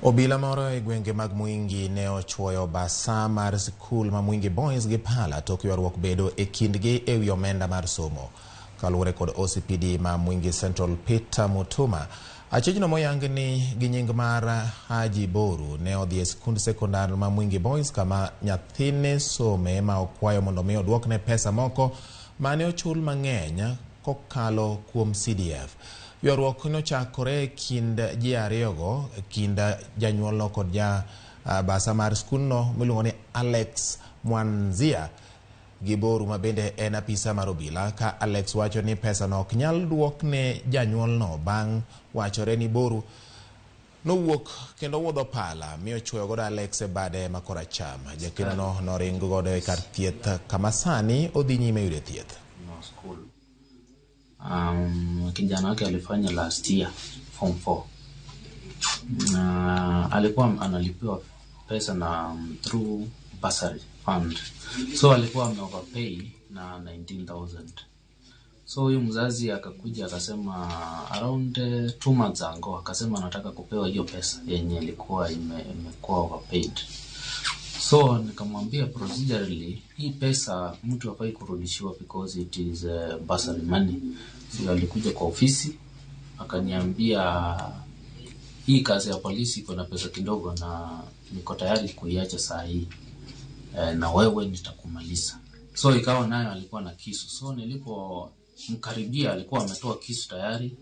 Obila moro e gwenge mag Mwingi ne chuoyo Basaa mar skul ma Mwingi Boys gi pala tok ywaruok bedo e kindgi e wi omenda mar somo. Kaluwore kod OCPD ma Mwingi Central Peter Mutuma, achijno moyang ni gi nying mar Haji Boru ne odhi e skund sekondar ma Mwingi Boys kama nyathine some ma okwayo mondo mi oduokne pesa moko mane ochul mang'eny kokalo kuom CDF. Ywaruok nochakore kind ji ariyogo, kind Janyuol kod Basaa mar skundno miluongo ni Alex Mwanzia gi Boru ma bende en apisa mar Obila, ka Alex wacho ni pesa no ok nyal duokne Janyuolno bang' wachore ni Boru nowuok kendo wuodho pala mi ochuoyo godo Alex e bade ma koracham. Jakeno noringo godo e kar thieth kama sani odhi nyime yudo thieth. Kijana wake alifanya last year form 4. Alikuwa analipiwa pesa na through bursary fund. So alikuwa ameoverpay na 19,000. So huyu mzazi akakuja akasema around 2 months ago akasema anataka kupewa hiyo pesa yenye ilikuwa imekuwa overpaid. So nikamwambia procedurally hii pesa mtu hafai kurudishiwa because it is bursary money. So alikuja kwa ofisi akaniambia hii kazi ya polisi kuna pesa kidogo na niko tayari kuiacha saa hii, na wewe nitakumaliza. So ikawa nayo alikuwa na kisu. So nilipomkaribia alikuwa ametoa kisu tayari,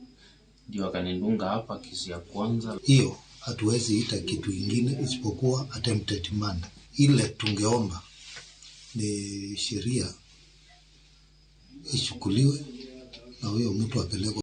ndio akanidunga hapa kisu ya kwanza. Hiyo hatuwezi ita kitu kingine isipokuwa attempted murder. Ile tungeomba ni sheria ichukuliwe na huyo mtu apelekwe